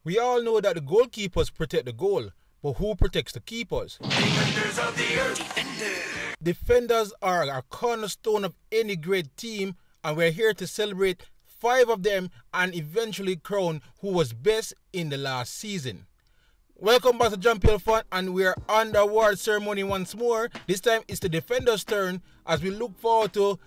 We all know that the goalkeepers protect the goal, but who protects the keepers? Defenders of the earth. Defenders are a cornerstone of any great team, and we're here to celebrate 5 of them and eventually crown who was best in the last season. Welcome back to JAMPL FAN, and we're on the award ceremony once more. This time it's the defenders' turn as we look forward to,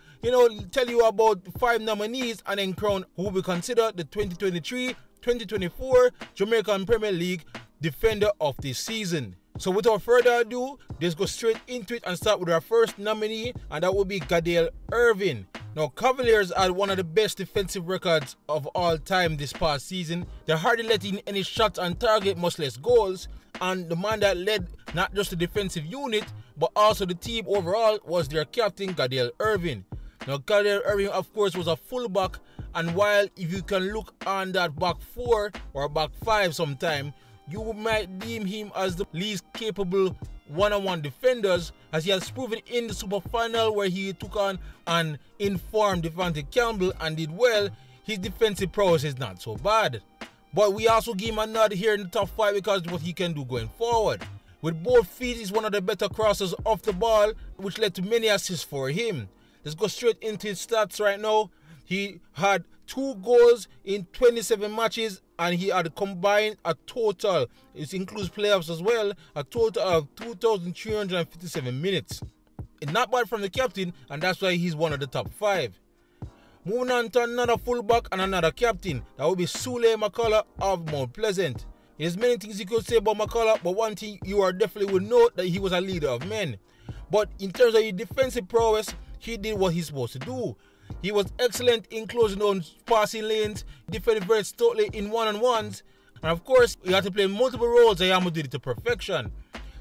tell you about 5 nominees and then crown who will be considered the 2023-2024 Jamaica Premier League Defender of the Season. So without further ado, let's go straight into it and start with our first nominee, and that will be GADAIL IRVING. Now, Cavaliers had one of the best defensive records of all time this past season. They're hardly letting any shots on target, much less goals. And the man that led not just the defensive unit, but also the team overall was their captain, GADAIL IRVING. Now, GADAIL IRVING, of course, was a fullback. And while if you can look on that back 4 or back 5 sometime, you might deem him as the least capable one-on-one defenders, as he has proven in the Super Final where he took on an informed Devante Campbell and did well. His defensive prowess is not so bad. But we also give him a nod here in the top 5 because of what he can do going forward. With both feet, he's one of the better crossers off the ball, which led to many assists for him. Let's go straight into his stats right now. He had 2 goals in 27 matches, and he had combined a total, it includes playoffs as well, a total of 2,357 minutes. It's not bad from the captain, and that's why he's one of the top 5. Moving on to another fullback and another captain, that would be SUE-LAE of Mount Pleasant. There's many things you could say about MCCALLA, but one thing you are definitely would note that he was a leader of men. But in terms of his defensive prowess, he did what he's supposed to do. He was excellent in closing down passing lanes, defending very stoutly in one-on-ones, and of course, he had to play multiple roles and Yamo did it to perfection.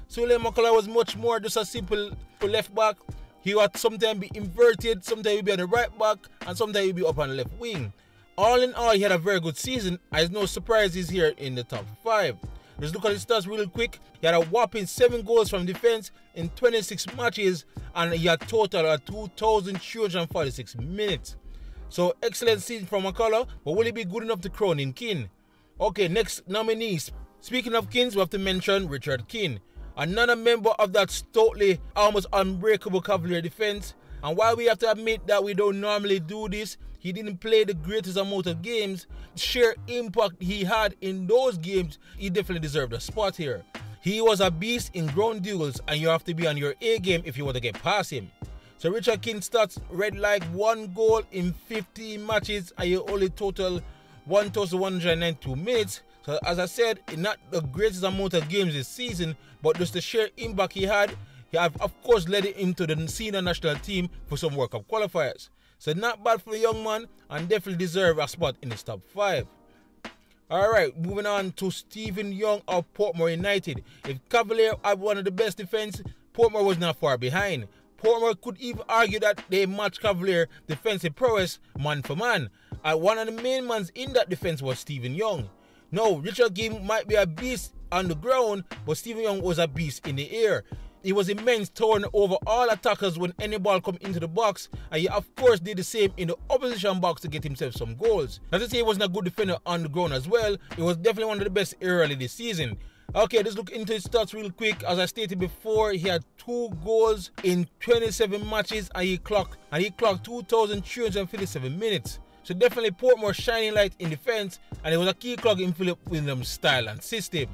SUE-LAE was much more just a simple left back. He would sometimes be inverted, sometimes he'd be on the right back, and sometimes he'd be up on the left wing. All in all, he had a very good season, and there's no surprises here in the top 5. Let's look at his stats real quick. He had a whopping 7 goals from defense in 26 matches, and he had total of 2,346 minutes. So excellent season from MCCALLA, but will he be good enough to crown him king? Okay, next nominees. Speaking of kings, we have to mention Richard King, another member of that stoutly, almost unbreakable Cavalier defense. And while we have to admit that we don't normally do this, he didn't play the greatest amount of games. The sheer impact he had in those games, he definitely deserved a spot here. He was a beast in ground duels, and you have to be on your A game if you want to get past him. So Richard King stats read like 1 goal in 15 matches, and you only total 1,192 minutes. So as I said, not the greatest amount of games this season, but just the sheer impact he had have of course led him to the senior national team for some World Cup qualifiers. So not bad for the young man, and definitely deserve a spot in his top 5. Alright, moving on to Stephen Young of Portmore United. If Cavalier had one of the best defense, Portmore was not far behind. Portmore could even argue that they matched Cavalier defensive prowess man for man. And one of the main men in that defense was Stephen Young. Now, Richard King might be a beast on the ground, but Stephen Young was a beast in the air. He was immense, throwing over all attackers when any ball come into the box, and he of course did the same in the opposition box to get himself some goals. Not to say he wasn't a good defender on the ground as well, he was definitely one of the best early this season. Okay, let's look into his stats real quick. As I stated before, he had 2 goals in 27 matches, and he clocked 2,357 minutes. So definitely Portmore shining light in defense, and he was a key cog in Philip Williams' style and system.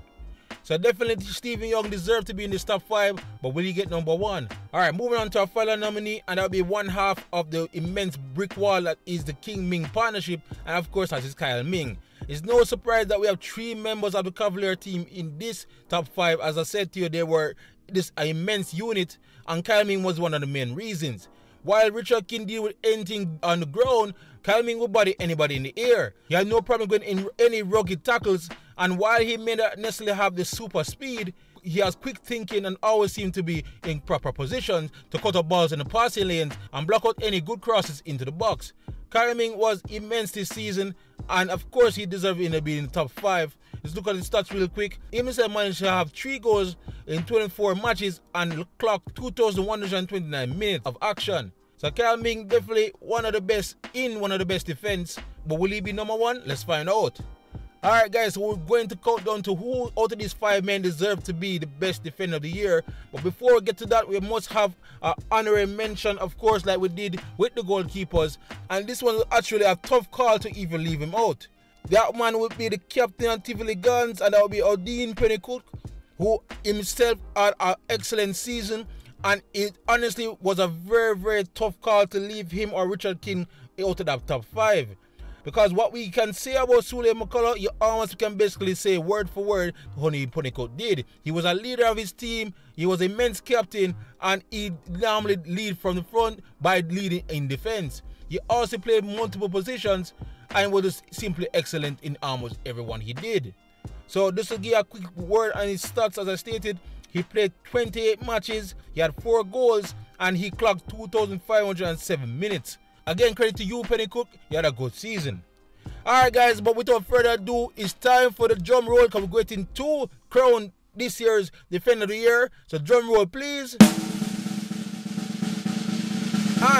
So definitely Stephen Young deserved to be in this top 5, but will he get number 1? Alright, moving on to our final nominee, and that'll be one half of the immense brick wall that is the King-Ming partnership, and of course that is Kyle Ming. It's no surprise that we have 3 members of the Cavalier team in this top 5. As I said to you, they were this immense unit, and Kyle Ming was one of the main reasons. While Richard King deal with anything on the ground, Kyle Ming would body anybody in the air. He had no problem going in any rugged tackles, and while he may not necessarily have the super speed, he has quick thinking and always seemed to be in proper positions to cut up balls in the passing lanes and block out any good crosses into the box. Kyle Ming was immense this season, and of course he deserved to be in the top 5. Let's look at his stats real quick. He himself managed to have 3 goals in 24 matches and clocked 2,129 minutes of action. So Kyle Ming definitely one of the best in one of the best defense, but will he be number 1? Let's find out. Alright guys, so we're going to count down to who out of these 5 men deserve to be the best defender of the year. But before we get to that, we must have an honorary mention, of course, like we did with the goalkeepers. And this one was actually a tough call to even leave him out. That man would be the captain of Tivoli Guns, and that would be Odin Pennycook, who himself had an excellent season. And it honestly was a very, very tough call to leave him or Richard King out of that top 5. Because what we can say about SUE-LAE McCullough, you almost can basically say word for word what Pennycook did. He was a leader of his team, he was an immense captain, and he normally lead from the front by leading in defense. He also played multiple positions and was just simply excellent in almost everyone he did. So just to give a quick word on his stats, as I stated, he played 28 matches, he had 4 goals, and he clocked 2,507 minutes. Again, credit to you, Pennycook, you had a good season. Alright guys, but without further ado, it's time for the drum roll because we're getting to crown this year's Defender of the Year. So drum roll please. And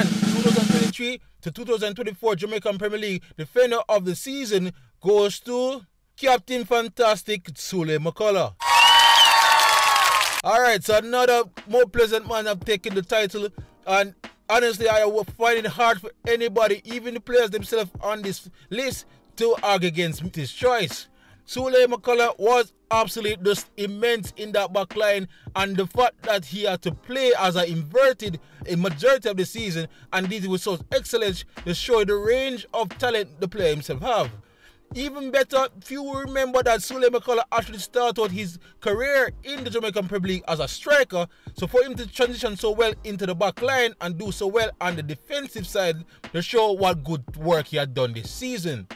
2023 to 2024 Jamaican Premier League Defender of the Season goes to Captain Fantastic SUE-LAE McCullough. Alright, so another more pleasant man have taken the title, and honestly, I will find it hard for anybody, even the players themselves on this list, to argue against this choice. SUE-LAE McCullough was absolutely just immense in that back line, and the fact that he had to play as an inverted a majority of the season and did it with such excellence to show the range of talent the player himself have. Even better, few remember that SUE-LAE McCullough actually started out his career in the Jamaican Premier League as a striker, so for him to transition so well into the back line and do so well on the defensive side to show what good work he had done this season.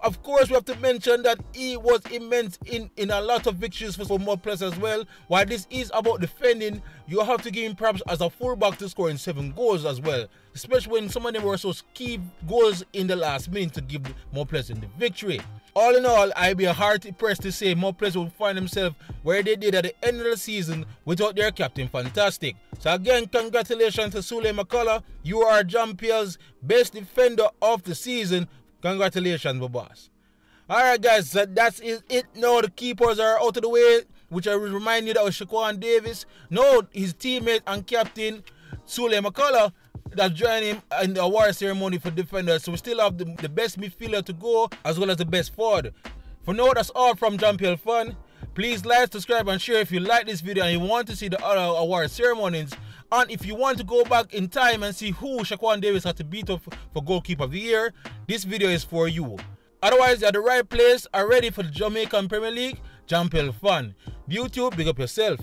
Of course, we have to mention that he was immense in a lot of victories for more players as well. While this is about defending, you have to give him props as a fullback to scoring 7 goals as well, especially when some of them were so key goals in the last minute to give more players in the victory. All in all, I'd be hard pressed to say more players will find themselves where they did at the end of the season without their captain Fantastic. So again, congratulations to SUE-LAE McCullough. You are JAMPL's best defender of the season. Congratulations, my boss. Alright guys, so that's it. Now the keepers are out of the way, which I will remind you that was Shaquan Davis. Now his teammate and captain SUE-LAE McCullough that joined him in the award ceremony for defenders. So we still have the best midfielder to go as well as the best forward. For now, that's all from JAMPL FAN. Please like, subscribe and share if you like this video and you want to see the other award ceremonies. And if you want to go back in time and see who Shaquan Davis had to beat up for Goalkeeper of the Year, this video is for you. Otherwise, you're at the right place, are ready for the Jamaican Premier League, JAMPL FAN. YouTube, big up yourself.